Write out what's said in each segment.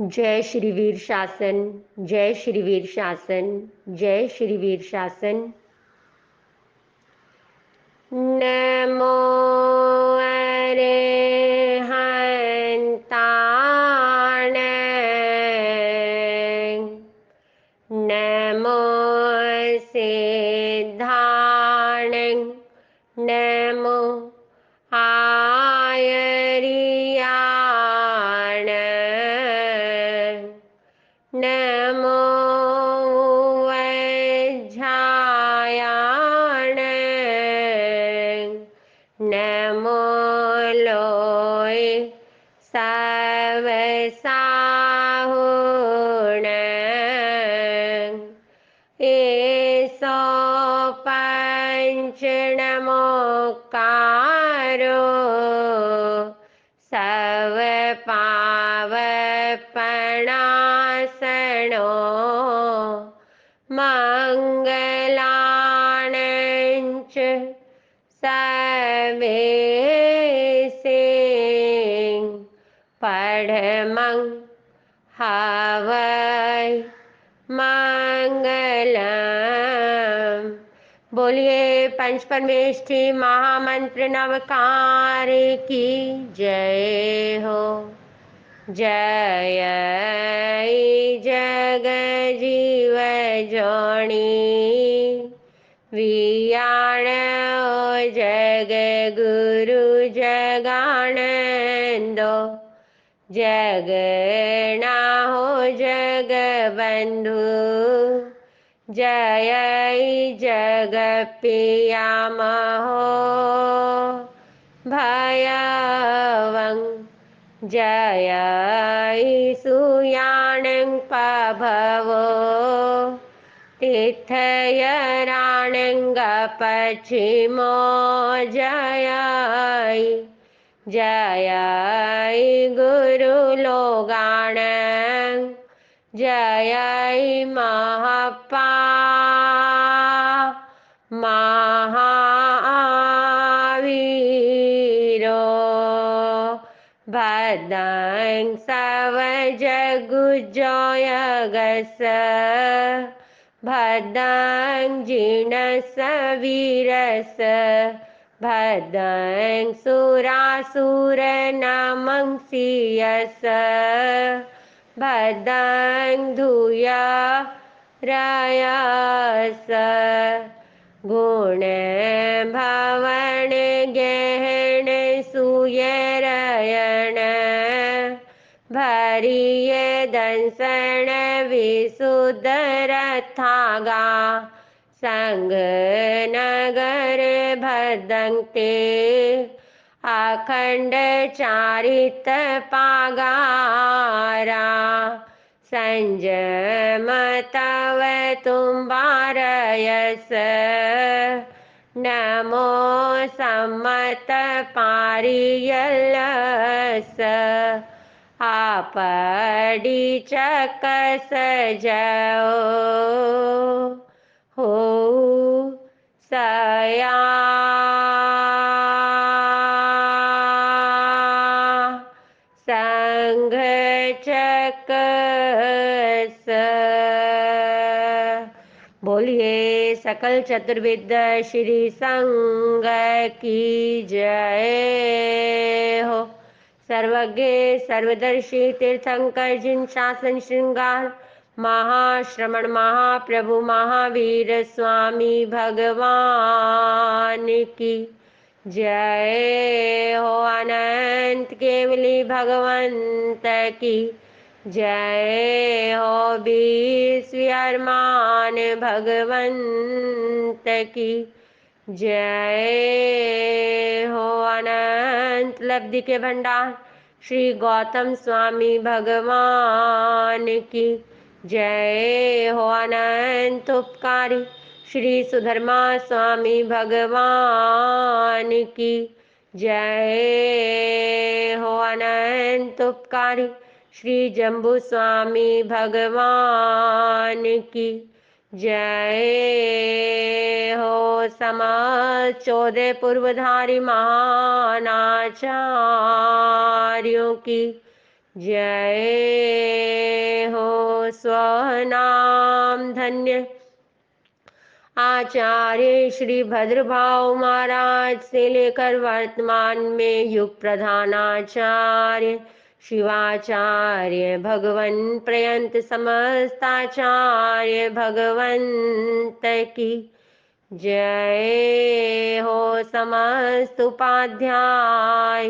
जय श्री वीर शासन, जय श्री वीर शासन, जय श्री वीर शासन। नमो अरहंताण, नमो सिद्धाण, नमो आयर्याण, नमो वज्झायाण, नमो लोय सवसाहुण, एसो पंच नमोकारो, सव पावपणासनो, मंगलाणंच सवेसे, पढ़मं हवै मंगलम। बोलिए पंच परमेष्ठी महामंत्र नवकार की जय हो। जय जग जीव जोणी, वियाण जग गुरु जगानंदो, जगना हो जग बंधु, जय जग पिया महो भयवं, जय सुयाणं पभवो, तीर्थयराणंग पश्चिमो, जय जय गुरु लोगाण, जय महपा महावीरो, भद्रं सव जगुजोयगस, भद्रं जिनस वीरस, भद्रं सुरासुर नमंसीयस, भद्रं धूय रयस, गुण भवन गहन सुयरयण, भरिय दंसन विशुद्ध रथागा, संग नगर भदंते, अखंड चारित पागारा, संजम तव तुम्बारयस, नमो सम्मत पारियलस, आपड़ी चकस जयो हो सया, संघ चकस। बोलिए सकल चतुर्विद्या श्री संघ की जय हो। सर्वज्ञ सर्वदर्शी तीर्थंकर जिन शासन श्रृंगार महाश्रमण महाप्रभु महावीर स्वामी भगवान की जय हो। अनंत केवली भगवंत की जय हो। विश्व अरमान भगवंत की जय हो। अनंत लब्धि के भंडार श्री गौतम स्वामी भगवान की जय हो। अनंत उपकारी श्री सुधर्मा स्वामी भगवान की जय हो। अनंत उपकारी श्री जम्बू स्वामी भगवान की जय हो। समाज 14 पूर्वधारी महानाचार्यों की जय हो स्वनाम धन्य आचार्य श्री भद्रभाव महाराज से लेकर वर्तमान में युग प्रधानाचार्य शिवाचार्य भगवन पर्यंत समस्ताचार्य भगवंत की जय हो। समस्त उपाध्याय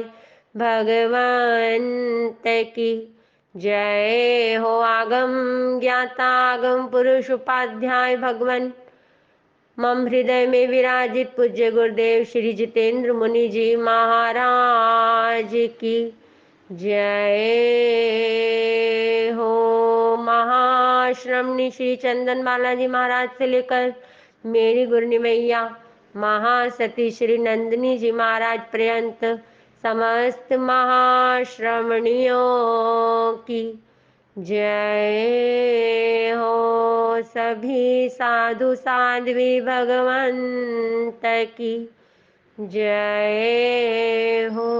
भगवंत की जय हो। आगम ज्ञाता आगम पुरुष उपाध्याय भगवन मम हृदय में विराजित पूज्य गुरुदेव श्री जितेंद्र मुनि जी महाराज की जय हो। महाश्रमणी श्री चंदन बालाजी महाराज से लेकर मेरी गुरनी मैया महासती श्री नंदिनी जी महाराज पर्यंत समस्त महाश्रमणियों की जय हो। सभी साधु साध्वी भगवंत की जय हो।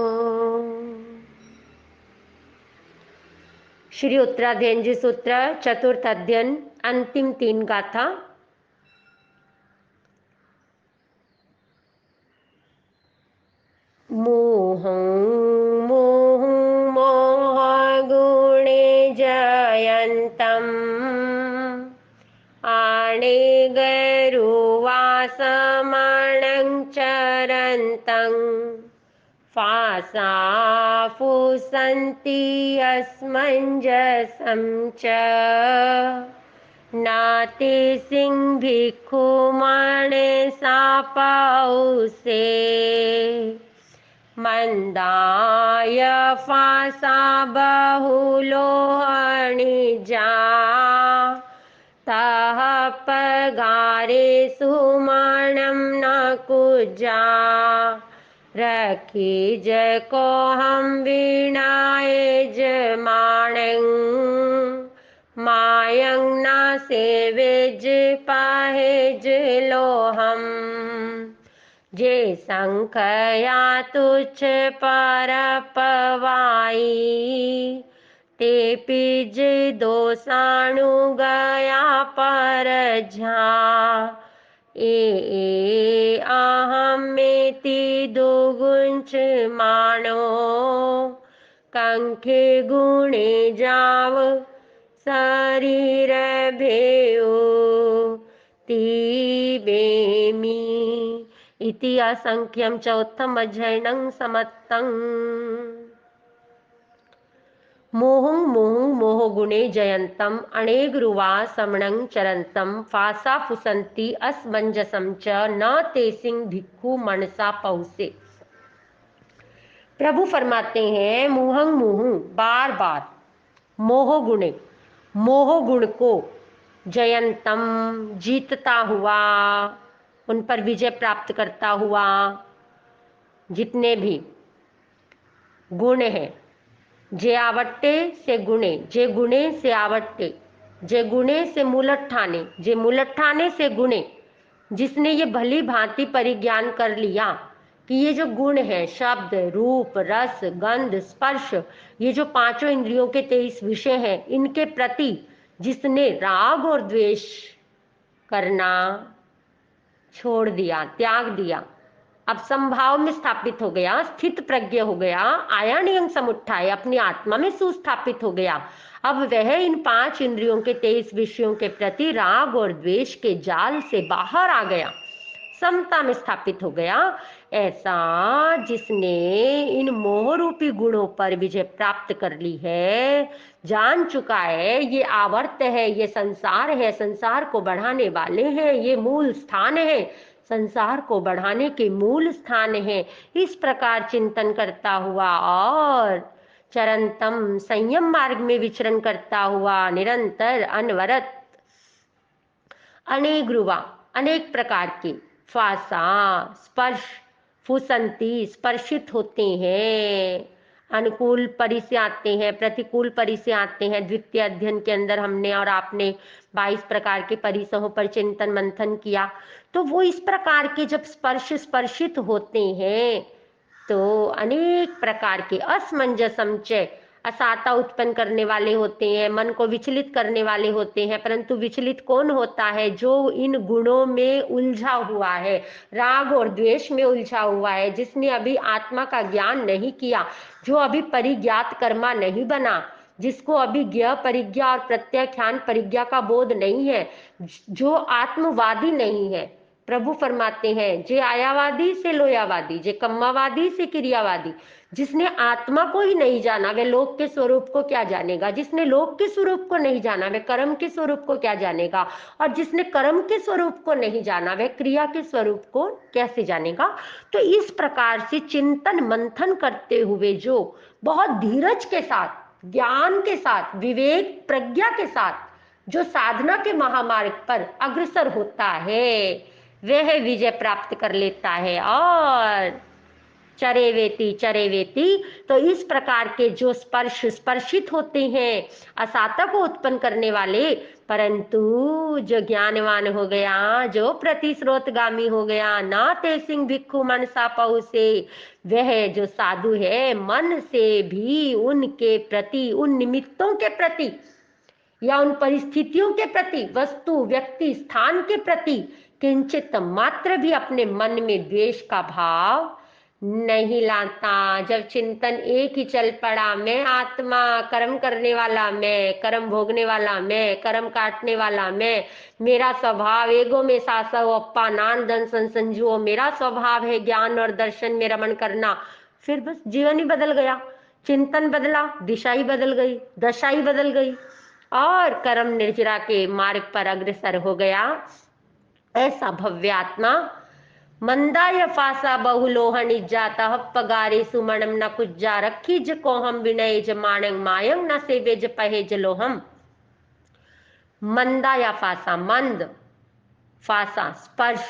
श्री उत्तराध्ययन जी सूत्र चतुर्थ अध्ययन अंतिम 3 गाथा। मोह मोह मोह गुणे जयन्तम् आणेगरुवासमणं चरन्तं फासाफुसन्ति अस्मञ्जसं च नाति सिंभिक्षुमणे सापौसे मंदाय फासा बहुलो अणिजा तह पगारे सुमणम न कुजा रखी जको हम वीणाए जमाणं मायं न सेवेज पाहेज लोहम जे संखया तुच्छ पर पवाई ते पीज दोषाणु गया पर झा ए अहमेति दुगुंच मानो कंखे गुणे जाव शरीर भेऊ तीबेमी इति असंख्यम चौथम अध्ययनं समत्तं। मोहुं मोहुं मोहगुणे जयन्तम् अणेगरुवा समणं चरन्तं फासा फुसन्ति असमंजसं च न तेसिंग भिक्खु मनसा पहुसे। प्रभु फरमाते हैं मुहं मुहुं बार बार मोहगुणे मोहगुण को जयंतम जीतता हुआ उन पर विजय प्राप्त करता हुआ जितने भी गुण हैं जे आवट्टे से गुणे जे गुणे से आवट्टे जे गुणे से मूलठाने जे मूलठाने से गुणे जिसने ये भली भांति परिज्ञान कर लिया कि ये जो गुण है शब्द रूप रस गंध स्पर्श ये जो पांचों इंद्रियों के 23 विषय हैं इनके प्रति जिसने राग और द्वेष करना छोड़ दिया त्याग दिया अब संभाव में स्थापित हो गया स्थित प्रज्ञ हो गया आयानियं समुत्थाय अपनी आत्मा में सुस्थापित हो गया अब वह इन 5 इंद्रियों के 23 विषयों के प्रति राग और द्वेष के जाल से बाहर आ गया समता में स्थापित हो गया ऐसा जिसने इन मोह रूपी गुणों पर विजय प्राप्त कर ली है जान चुका है ये आवर्त है ये संसार है संसार को बढ़ाने वाले हैं ये मूल स्थान है संसार को बढ़ाने के मूल स्थान है इस प्रकार चिंतन करता हुआ और चरंतम संयम मार्ग में विचरण करता हुआ निरंतर अनवरत अनेक रुवा अनेक प्रकार के फासा स्पर्श फुसंती स्पर्शित होते हैं अनुकूल परि से आते हैं प्रतिकूल परि से आते हैं द्वितीय अध्ययन के अंदर हमने और आपने 22 प्रकार के परिसहों पर चिंतन मंथन किया तो वो इस प्रकार के जब स्पर्शित होते हैं तो अनेक प्रकार के असमंजसम च असाता उत्पन्न करने वाले होते हैं, मन को विचलित करने वाले होते हैं। परंतु विचलित कौन होता है? जो इन गुणों में उलझा हुआ है, राग और द्वेष में उलझा हुआ है, जिसने अभी आत्मा का ज्ञान नहीं किया, जो अभी परिज्ञात कर्मा नहीं बना, जिसको अभी ज्ञ परिज्ञा और प्रत्याख्यान परिज्ञा का बोध नहीं है, जो आत्मवादी नहीं है। प्रभु फरमाते हैं, जे आयावादी से लोयावादी, जे कम्मावादी से क्रियावादी। जिसने आत्मा को ही नहीं जाना, वह लोक के स्वरूप को क्या जानेगा? जिसने लोक के स्वरूप को नहीं जाना, वह कर्म के स्वरूप को क्या जानेगा? और जिसने कर्म के स्वरूप को नहीं जाना, वह क्रिया के स्वरूप को कैसे जानेगा? तो इस प्रकार से चिंतन मंथन करते हुए जो बहुत धीरज के साथ, ज्ञान के साथ, विवेक प्रज्ञा के साथ जो साधना के महामार्ग पर अग्रसर होता है, वह विजय प्राप्त कर लेता है। और चरे वेती, तो इस प्रकार के जो स्पर्शित होते हैं, असाता को उत्पन्न करने वाले, परंतु जो ज्ञानवान हो गया, जो प्रतिस्रोतगामी हो गया, ना ते सिंह भिक्खु मनसा पहु से, वह जो साधु है मन से भी उनके प्रति, उन निमित्तों के प्रति या उन परिस्थितियों के प्रति, वस्तु व्यक्ति स्थान के प्रति किंचित मात्र भी अपने मन में द्वेष का भाव नहीं लाता। जब चिंतन एक ही चल पड़ा, मैं आत्मा, कर्म करने वाला मैं, कर्म भोगने वाला मैं, कर्म काटने वाला मैं, मेरा स्वभाव एगो में सासव अप्पा नान दन संजुओ, मेरा स्वभाव है ज्ञान और दर्शन में रमण करना, फिर बस जीवन ही बदल गया, चिंतन बदला, दिशा ही बदल गई, दशा ही बदल गई और कर्म निर्जरा के मार्ग पर अग्रसर हो गया। ऐसा भव्यात्मा मंदाय फासा बहुलोहन इज्जाता पगारे सुमणम न कुज्जा रखी ज को हम विनय ज माणंग मायंग न सेवे ज पहे ज लोहम। मंदा या फासा, मंद, फासा स्पर्श,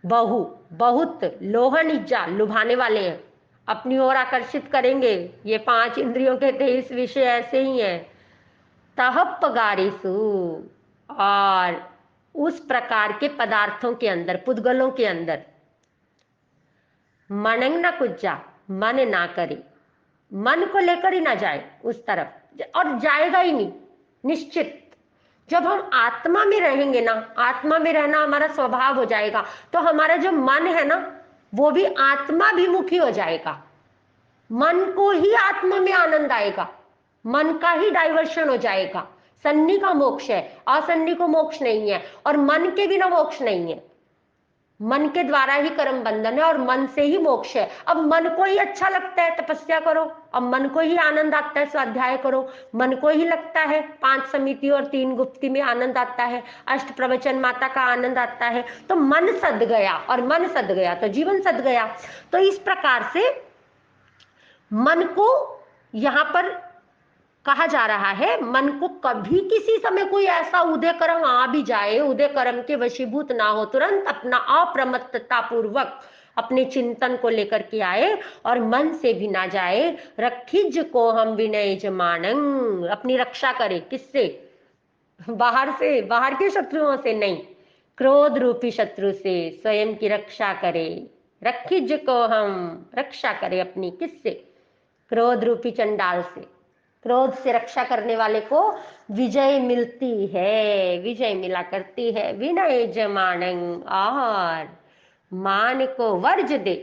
बहु बहुत, लोहन इज्जा लुभाने वाले हैं, अपनी ओर आकर्षित करेंगे। ये 5 इंद्रियों के 23 विषय ऐसे ही हैं। तहप गारिसु, और उस प्रकार के पदार्थों के अंदर, पुद्गलों के अंदर, मनंग न कुज्जा, मन ना करे, मन को लेकर ही ना जाए उस तरफ, और जाएगा ही नहीं निश्चित। जब हम आत्मा में रहेंगे ना, आत्मा में रहना हमारा स्वभाव हो जाएगा, तो हमारा जो मन है ना, वो भी आत्माभिमुखी हो जाएगा। मन को ही आत्मा में आनंद आएगा, मन का ही डाइवर्शन हो जाएगा। सन्नी का मोक्ष है, असन्नी को मोक्ष नहीं है, और मन के बिना मोक्ष नहीं है। मन के द्वारा ही कर्म बंधन है और मन से ही मोक्ष है। अब मन को ही अच्छा लगता है तपस्या करो, अब मन को ही आनंद आता है स्वाध्याय करो, मन को ही लगता है 5 समिति और 3 गुप्ती में आनंद आता है, अष्ट प्रवचन माता का आनंद आता है, तो मन सद गया, और मन सद गया तो जीवन सद गया। तो इस प्रकार से मन को यहां पर कहा जा रहा है, मन को कभी किसी समय कोई ऐसा उदय कर्म आ भी जाए, उदय कर्म के वशीभूत ना हो, तुरंत अपना अप्रमत्तता पूर्वक अपने चिंतन को लेकर के आए और मन से भी ना जाए। रखिज को हम विनय जमानंग, अपनी रक्षा करे, किससे? बाहर से, बाहर के शत्रुओं से नहीं, क्रोध रूपी शत्रु से स्वयं की रक्षा करे। रखिज को हम रक्षा करे अपनी, किससे? क्रोध रूपी चंडाल से। क्रोध से रक्षा करने वाले को विजय मिलती है, विजय मिला करती है। विनय जमानंग, और मान को वर्ज दे,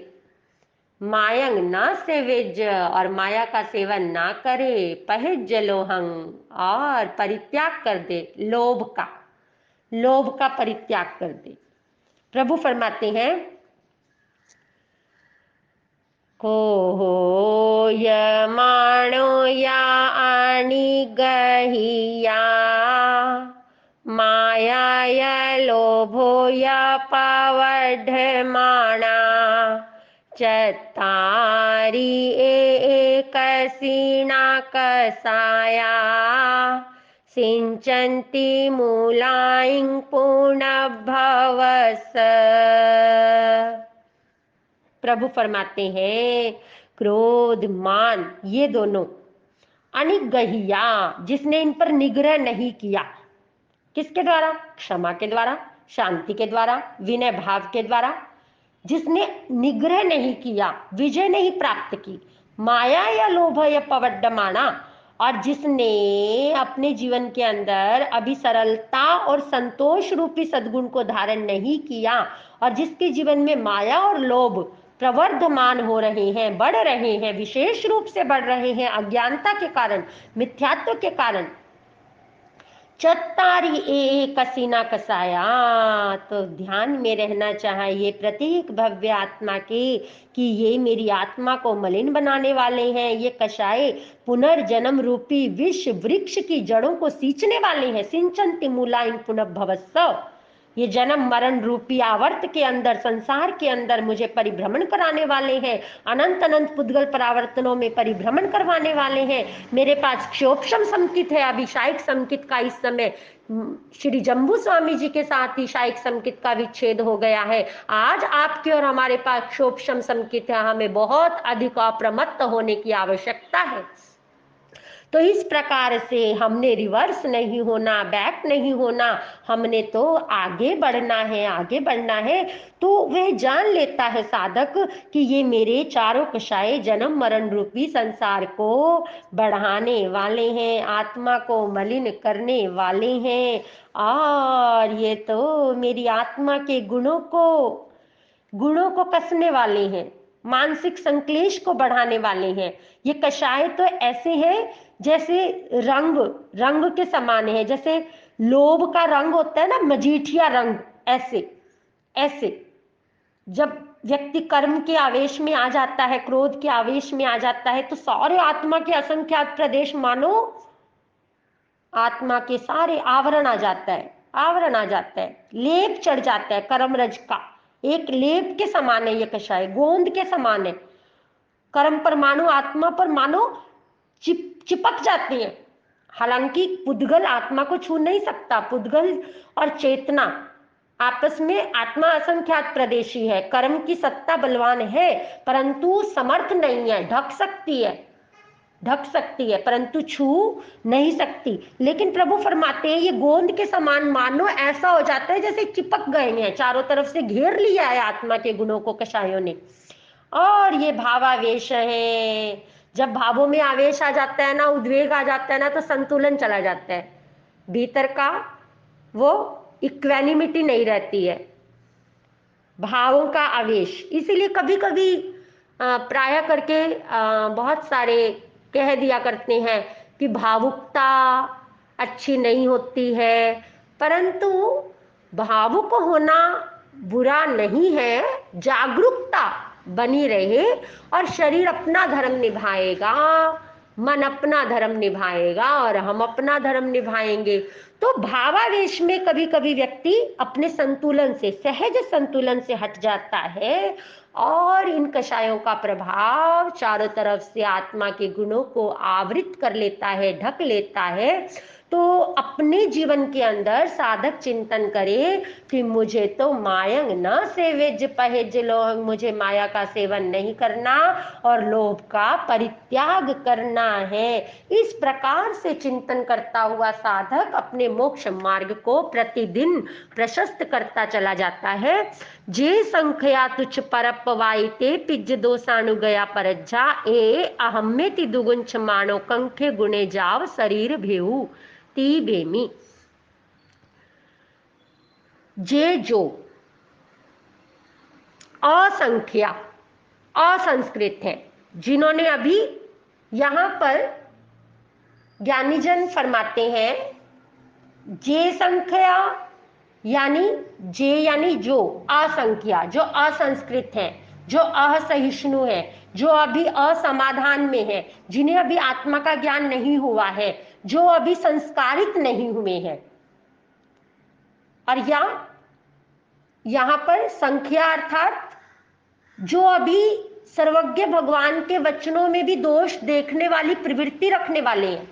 मायंग न सेवेज, और माया का सेवन ना करे, पहेज लोहंग, और परित्याग कर दे लोभ का, लोभ का परित्याग कर दे। प्रभु फरमाते हैं, को हो यमाणो या आनी गहिया, माया या लोभो या पावढ़ माणा, चतारी एक सीना कसाया, सिंचन्ति मूलाइं पूर्ण भवस। प्रभु फरमाते हैं, क्रोध मान ये दोनों अनिगहिया, जिसने इन पर निग्रह नहीं किया, किसके द्वारा? क्षमा के द्वारा, शांति के द्वारा, विनय भाव के द्वारा। जिसने निग्रह नहीं किया, विजय नहीं प्राप्त की, माया या लोभ या पवड्डमाना, और जिसने अपने जीवन के अंदर अभी सरलता और संतोष रूपी सद्गुण को धारण नहीं किया, और जिसके जीवन में माया और लोभ प्रवर्धमान हो रहे हैं, बढ़ रहे हैं, विशेष रूप से बढ़ रहे हैं अज्ञानता के कारण, मिथ्यात्व के कारण, चत्तारी ए कसीना कसाया। तो ध्यान में रहना चाहिए प्रत्येक भव्य आत्मा के कि ये मेरी आत्मा को मलिन बनाने वाले हैं, ये कषाय पुनर्जन्म रूपी विष वृक्ष की जड़ों को सींचने वाले हैं। सिंचन्ति मूलाइन पुनः भवस्व, ये जन्म मरण रूपी आवर्त के अंदर, संसार के अंदर मुझे परिभ्रमण कराने वाले हैं, अनंत अनंत पुद्गल परावर्तनों में परिभ्रमण करवाने वाले हैं। मेरे पास क्षोभशम संकित है, अभिषायिक संकित का इस समय श्री जम्बू स्वामी जी के साथ ही शायिक संकित का विच्छेद हो गया है। आज आपके और हमारे पास क्षोभशम संकित है, हमें बहुत अधिक अप्रमत्त होने की आवश्यकता है। तो इस प्रकार से हमने रिवर्स नहीं होना, बैक नहीं होना, हमने तो आगे बढ़ना है, आगे बढ़ना है। तो वह जान लेता है साधक कि ये मेरे चारों कषाय जन्म मरण रूपी संसार को बढ़ाने वाले हैं, आत्मा को मलिन करने वाले हैं, और ये तो मेरी आत्मा के गुणों को कसने वाले हैं, मानसिक संक्लेश को बढ़ाने वाले हैं। ये कषाय तो ऐसे हैं जैसे रंग के समान है, जैसे लोभ का रंग होता है ना, मजीठिया रंग, ऐसे जब व्यक्ति कर्म के आवेश में आ जाता है, क्रोध के आवेश में आ जाता है, तो सारे आत्मा के असंख्यात प्रदेश मानो आत्मा के सारे आवरण आ जाता है, लेप चढ़ जाता है, कर्म रज का एक लेप के समान है ये कषाय, गोंद के समान है। कर्म पर मानो, आत्मा पर मानो चिपक जाती है। हालांकि पुद्गल आत्मा को छू नहीं सकता, पुद्गल और चेतना आपस में, आत्मा असंख्यात प्रदेशी है, कर्म की सत्ता बलवान है, परंतु समर्थ नहीं है, ढक सकती है परंतु छू नहीं सकती। लेकिन प्रभु फरमाते हैं ये गोंद के समान मानो ऐसा हो जाता है जैसे चिपक गए हैं, चारों तरफ से घेर लिया है आत्मा के गुणों को कषायों ने। और ये भावावेश है, जब भावों में आवेश आ जाता है ना, उद्वेग आ जाता है ना, तो संतुलन चला जाता है, भीतर का वो इक्वेनिमिटी नहीं रहती है, भावों का आवेश। इसीलिए कभी कभी प्राय करके बहुत सारे कह दिया करते हैं कि भावुकता अच्छी नहीं होती है, परंतु भावुक होना बुरा नहीं है, जागरूकता बनी रहे और शरीर अपना धर्म निभाएगा, मन अपना धर्म निभाएगा और हम अपना धर्म निभाएंगे। तो भावावेश में कभी कभी व्यक्ति अपने संतुलन से, सहज संतुलन से हट जाता है और इन कषायों का प्रभाव चारों तरफ से आत्मा के गुणों को आवृत कर लेता है, ढक लेता है। तो अपने जीवन के अंदर साधक चिंतन करे कि मुझे तो मायंग न सेवेज पहेज लोह, मुझे माया का सेवन नहीं करना और लोभ का परित्याग करना है। इस प्रकार से चिंतन करता हुआ साधक अपने मोक्ष मार्ग को प्रतिदिन प्रशस्त करता चला जाता है। जे संख्या तुच्छ परप वाइते पिज दोषाणु गया परज्जा ए अहम्मे ति दुगुंछ मानो कंखे गुणे जाव शरीर भेऊ ती बेमी। जे जो असंख्या असंस्कृत है, जिन्होंने अभी यहां पर ज्ञानीजन फरमाते हैं जे संख्या यानी जो असंख्या, जो असंस्कृत है, जो असहिष्णु है, जो अभी असमाधान में है, जिन्हें अभी आत्मा का ज्ञान नहीं हुआ है, जो अभी संस्कारित नहीं हुए हैं। और यहां पर संख्या अर्थात जो अभी सर्वज्ञ भगवान के वचनों में भी दोष देखने वाली प्रवृत्ति रखने वाले हैं,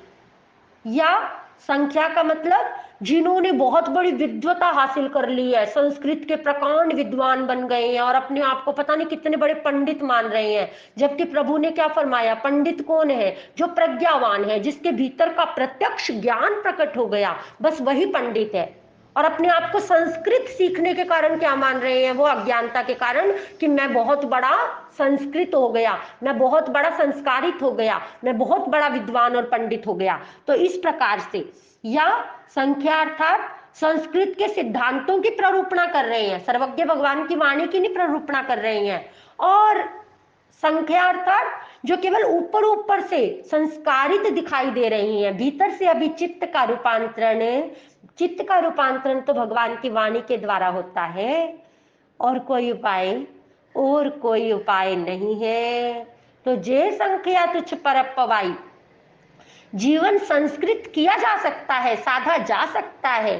या संख्या का मतलब जिन्होंने बहुत बड़ी विद्वता हासिल कर ली है, संस्कृत के प्रकांड विद्वान बन गए हैं और अपने आप को पता नहीं कितने बड़े पंडित मान रहे हैं। जबकि प्रभु ने क्या फरमाया, पंडित कौन है? जो प्रज्ञावान है, जिसके भीतर का प्रत्यक्ष ज्ञान प्रकट हो गया, बस वही पंडित है। और अपने आप को संस्कृत सीखने के कारण क्या मान रहे हैं? वो अज्ञानता के कारण कि मैं बहुत बड़ा संस्कृत हो गया, मैं बहुत बड़ा संस्कारित हो गया, मैं बहुत बड़ा विद्वान और पंडित हो गया। तो इस प्रकार से, या संख्या अर्थात संस्कृत के सिद्धांतों की प्ररूपणा कर रहे हैं, सर्वज्ञ भगवान की वाणी की नहीं प्ररूपणा कर रहे हैं। और संख्या अर्थात जो केवल ऊपर ऊपर से संस्कारित दिखाई दे रही हैं, भीतर से अभी चित्त का रूपांतरण तो भगवान की वाणी के द्वारा होता है, और कोई उपाय नहीं है। तो जे संख्या तुच्छ पर पवाई, जीवन संस्कृत किया जा सकता है, साधा जा सकता है।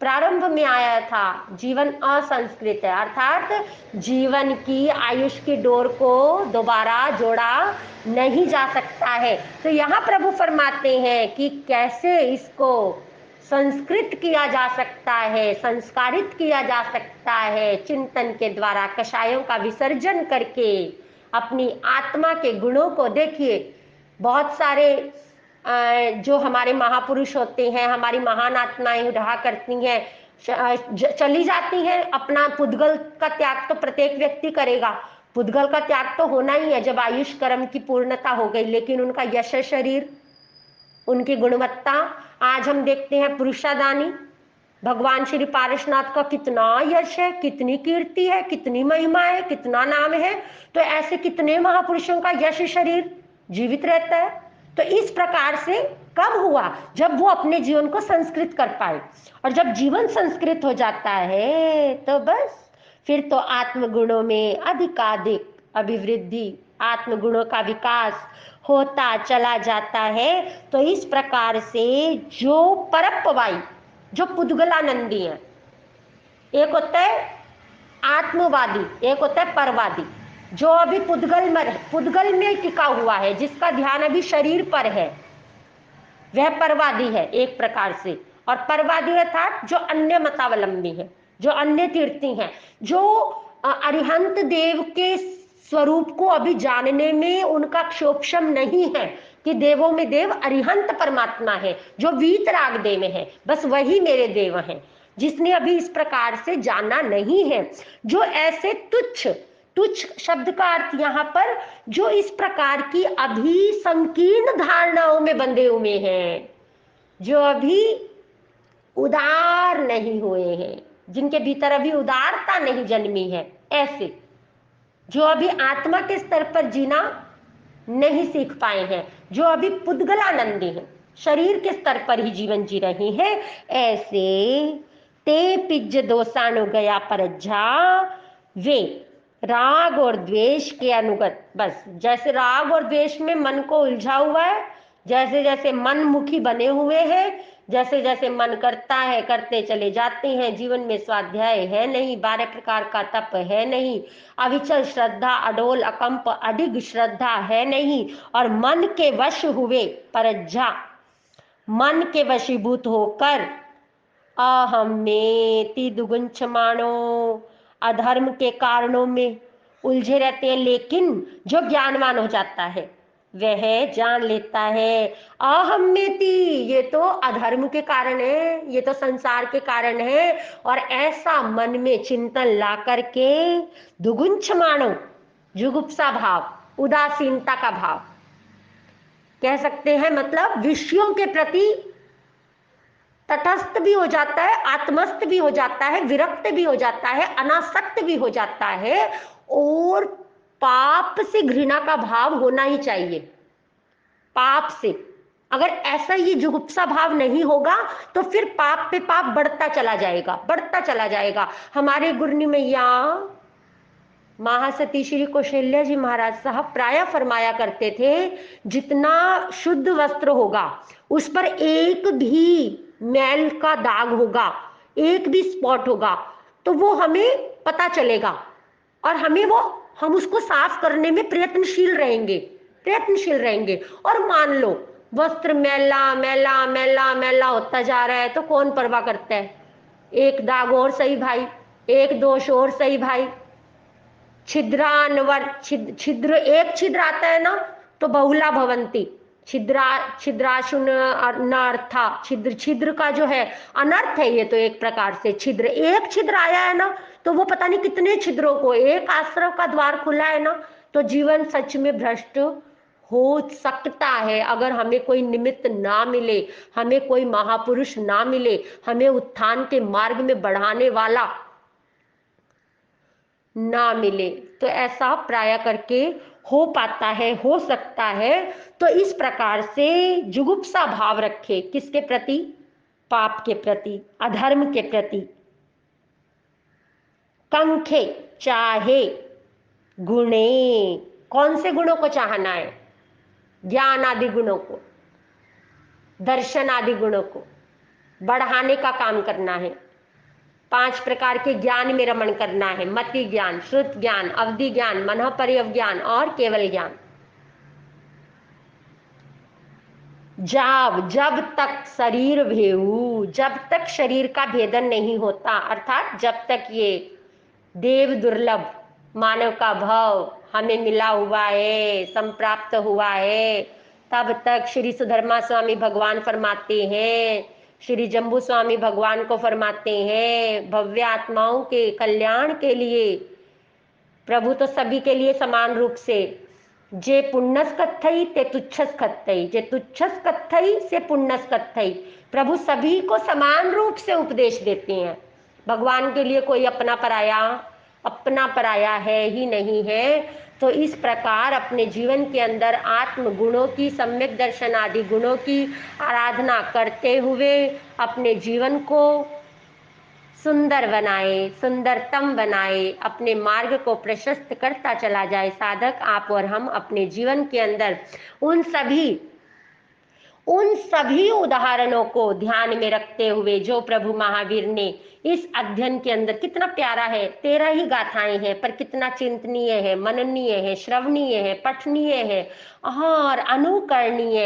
प्रारंभ में आया था जीवन असंस्कृत है, अर्थात जीवन की आयुष की डोर को दोबारा जोड़ा नहीं जा सकता है। तो यहाँ प्रभु फरमाते हैं कि कैसे इसको संस्कृत किया जा सकता है, संस्कारित किया जा सकता है, चिंतन के द्वारा, कषायों का विसर्जन करके अपनी आत्मा के गुणों को। देखिए, बहुत सारे जो हमारे महापुरुष होते हैं, हमारी महान आत्माएं रहा करती हैं, चली जाती हैं, अपना पुद्गल का त्याग तो प्रत्येक व्यक्ति करेगा, पुद्गल का त्याग तो होना ही है जब आयुष कर्म की पूर्णता हो गई, लेकिन उनका यश शरीर, उनकी गुणवत्ता, आज हम देखते हैं पुरुषादानी भगवान श्री पारसनाथ का कितना यश है, कितनी कीर्ति है, कितनी महिमा है, कितना नाम है। तो ऐसे कितने महापुरुषों का यश शरीर जीवित रहता है। तो इस प्रकार से कब हुआ? जब वो अपने जीवन को संस्कृत कर पाए, और जब जीवन संस्कृत हो जाता है तो बस फिर तो आत्मगुणों में अधिकाधिक अभिवृद्धि, आत्मगुणों का विकास होता चला जाता है। तो इस प्रकार से जो परपवाई, जो पुद्गलानंदी है, एक होता है आत्मवादी, एक होता है परवादी। जो अभी पुद्गल में टिका हुआ है, जिसका ध्यान अभी शरीर पर है, वह परवादी है एक प्रकार से। और परवादी अर्थात जो अन्य मतावलंबी है, जो अन्य तीर्थी हैं, जो अरिहंत देव के स्वरूप को अभी जानने में उनका क्षोभम नहीं है कि देवों में देव अरिहंत परमात्मा है, जो वीतराग देव है, बस वही मेरे देव हैं, जिसने अभी इस प्रकार से जाना नहीं है। जो ऐसे तुच्छ शब्द का अर्थ यहाँ पर जो इस प्रकार की अभी संकीर्ण धारणाओं में बंधे हुए हैं, जो अभी उदार नहीं हुए हैं, जिनके भीतर अभी उदारता नहीं जन्मी है, ऐसे जो अभी आत्मा के स्तर पर जीना नहीं सीख पाए हैं, जो अभी पुद्गलानंदी हैं, शरीर के स्तर पर ही जीवन जी रहे हैं, ऐसे ते पिज दोषाणु गया परज्झा, वे राग और द्वेष के अनुगत, बस जैसे राग और द्वेष में मन को उलझा हुआ है, जैसे जैसे मन मुखी बने हुए हैं, जैसे जैसे मन करता है करते चले जाते हैं, जीवन में स्वाध्याय है नहीं, 12 प्रकार का तप है नहीं, अविचल श्रद्धा, अडोल अकंप अडिग श्रद्धा है नहीं, और मन के वश हुए परज्झा, मन के वशीभूत होकर अहमेति दुगुंचमाणो, अधर्म के कारणों में उलझे रहते हैं। लेकिन जो ज्ञानवान हो जाता है वह जान लेता है अहमेति, ये तो अधर्म के कारण है, ये तो संसार के कारण है, और ऐसा मन में चिंतन ला करके दुगुंचमाणो, जुगुप्सा भाव, उदासीनता का भाव कह सकते हैं, मतलब विषयों के प्रति तटस्थ भी हो जाता है, आत्मस्थ भी हो जाता है, विरक्त भी हो जाता है, अनासक्त भी हो जाता है, और पाप से घृणा का भाव होना ही चाहिए। पाप से अगर ऐसा ये जुगुप्सा भाव नहीं होगा तो फिर पाप पे पाप बढ़ता चला जाएगा, बढ़ता चला जाएगा। हमारे गुरनी मैया महासती श्री कौशल्या जी महाराज साहब प्राय फरमाया करते थे, जितना शुद्ध वस्त्र होगा उस पर एक भी मैल का दाग होगा, एक भी स्पॉट होगा, तो वो हमें पता चलेगा, और हम उसको साफ करने में प्रयत्नशील रहेंगे। और मान लो वस्त्र मैला मैला मैला मैला होता जा रहा है तो कौन परवाह करता है, एक दाग और सही भाई, एक दोष और सही भाई, छिद्र एक छिद्र आता है ना तो बहुला भवंती, छिद्राशुन अनर्था, छिद्र, छिद्र का जो है अनर्थ है ये तो एक प्रकार से। छिद्र, एक छिद्र आया है ना तो वो पता नहीं कितने छिद्रों को, एक आश्रम का द्वार खुला है ना तो जीवन सच में भ्रष्ट हो सकता है। अगर हमें कोई निमित्त ना मिले, हमें कोई महापुरुष ना मिले, हमें उत्थान के मार्ग में बढ़ाने वाला ना मिले, तो ऐसा प्राय करके हो पाता है, हो सकता है। तो इस प्रकार से जुगुप्सा भाव रखे, किसके प्रति? पाप के प्रति, अधर्म के प्रति। कंखे, चाहे गुणे, कौन से गुणों को चाहना है? ज्ञान आदि गुणों को, दर्शन आदि गुणों को बढ़ाने का काम करना है। 5 प्रकार के ज्ञान में रमण करना है। मति ज्ञान, श्रुत ज्ञान, अवधि ज्ञान, मनः पर्यव ज्ञान और केवल ज्ञान। जब तक शरीर भेऊ, जब तक शरीर का भेदन नहीं होता, अर्थात जब तक ये देव दुर्लभ मानव का भाव हमें मिला हुआ है, संप्राप्त हुआ है, तब तक श्री सुधर्मा स्वामी भगवान फरमाते हैं, श्री जम्बू स्वामी भगवान को फरमाते हैं, भव्य आत्माओं के कल्याण के लिए प्रभु तो सभी के लिए समान रूप से, जे पुण्यस कथई ते तुच्छस कथई, जे तुच्छस कथई से पुण्यस कथई, प्रभु सभी को समान रूप से उपदेश देते हैं। भगवान के लिए कोई अपना पराया है ही नहीं है। तो इस प्रकार अपने जीवन के अंदर आत्म गुणों की, सम्यक दर्शन आदि गुणों की आराधना करते हुए अपने जीवन को सुंदर बनाए, सुंदरतम बनाए, अपने मार्ग को प्रशस्त करता चला जाए साधक। आप और हम अपने जीवन के अंदर उन सभी उदाहरणों को ध्यान में रखते हुए जो प्रभु महावीर ने इस अध्ययन के अंदर, कितना प्यारा है, 13 ही गाथाएं हैं पर कितना चिंतनीय है, मननीय है, श्रवणीय है, पठनीय है और अनुकरणीय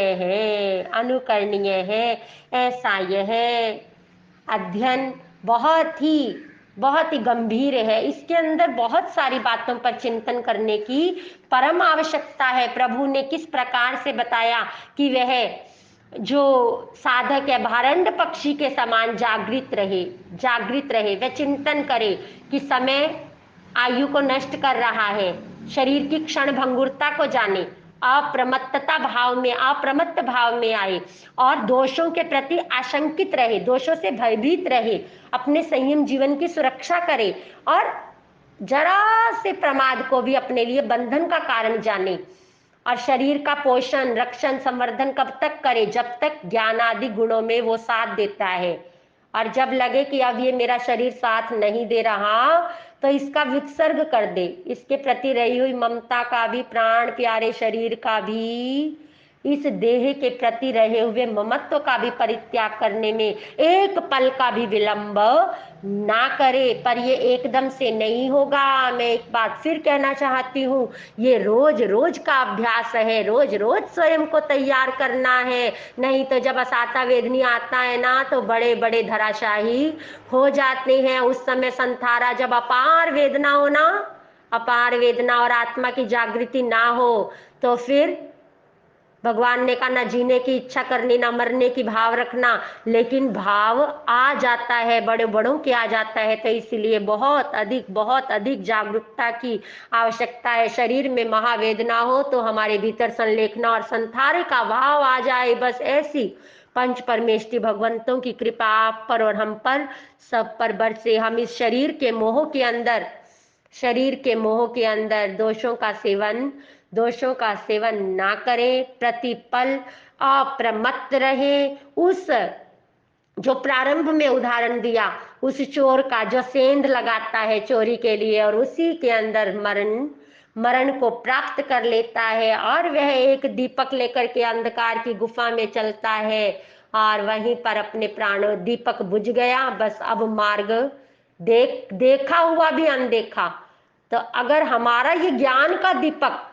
है। ऐसा यह अध्ययन बहुत ही गंभीर है। इसके अंदर बहुत सारी बातों पर चिंतन करने की परम आवश्यकता है। प्रभु ने किस प्रकार से बताया कि वह जो साधक है भारंड पक्षी के समान जागृत रहे, वह चिंतन करे कि समय आयु को नष्ट कर रहा है, शरीर की क्षण भंगुरता को जाने, अप्रमत्त भाव में आए और दोषों के प्रति आशंकित रहे, दोषों से भयभीत रहे, अपने संयम जीवन की सुरक्षा करे और जरा से प्रमाद को भी अपने लिए बंधन का कारण जाने और शरीर का पोषण, रक्षण, संवर्धन कब तक करे? जब तक ज्ञान आदि गुणों में वो साथ देता है। और जब लगे कि अब ये मेरा शरीर साथ नहीं दे रहा तो इसका विसर्ग कर दे, इसके प्रति रही हुई ममता का भी, प्राण प्यारे शरीर का भी, इस देह के प्रति रहे हुए ममत्व का भी परित्याग करने में एक पल का भी विलंब ना करे। पर ये एकदम से नहीं होगा। मैं एक बात फिर कहना चाहती हूँ, ये रोज रोज का अभ्यास है, रोज रोज स्वयं को तैयार करना है। नहीं तो जब असाता वेदनी आता है ना तो बड़े बड़े धराशाही हो जाते हैं। उस समय संथारा जब अपार वेदना हो ना, अपार वेदना और आत्मा की जागृति ना हो तो फिर भगवान ने कहा ना जीने की इच्छा करनी, ना मरने की भाव रखना, लेकिन भाव आ जाता है, बड़े बड़ों के आ जाता है। तो इसलिए बहुत अधिक जागरूकता की आवश्यकता है। शरीर में महावेदना हो तो हमारे भीतर संलेखना और संथारे का भाव आ जाए। बस ऐसी पंच परमेष्टि भगवंतों की कृपा आप पर और हम पर सब पर बरसे। हम इस शरीर के मोह के अंदर दोषों का सेवन ना करें, प्रतिपल अप्रमत्त रहे। उस जो प्रारंभ में उदाहरण दिया उस चोर का जो सेंध लगाता है चोरी के लिए और उसी के अंदर मरण को प्राप्त कर लेता है और वह एक दीपक लेकर के अंधकार की गुफा में चलता है और वहीं पर अपने प्राणों, दीपक बुझ गया, बस अब मार्ग देखा हुआ भी अनदेखा। तो अगर हमारा ये ज्ञान का दीपक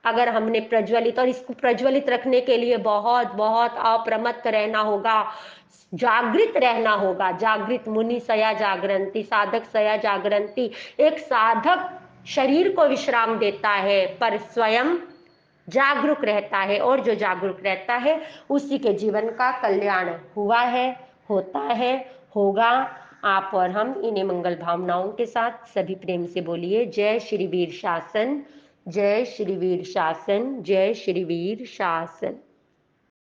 अगर हमने प्रज्वलित, और इसको प्रज्वलित रखने के लिए बहुत अप्रमत्त रहना होगा, जागृत रहना होगा। जागृत मुनि सया जागरंती, साधक सया जागरंती। एक साधक शरीर को विश्राम देता है पर स्वयं जागरूक रहता है, और जो जागरूक रहता है उसी के जीवन का कल्याण हुआ है, होता है, होगा। आप और हम इन्हीं मंगल भावनाओं के साथ सभी प्रेम से बोलिए जय श्री वीर शासन, जय श्री वीर शासन, जय श्री वीर शासन।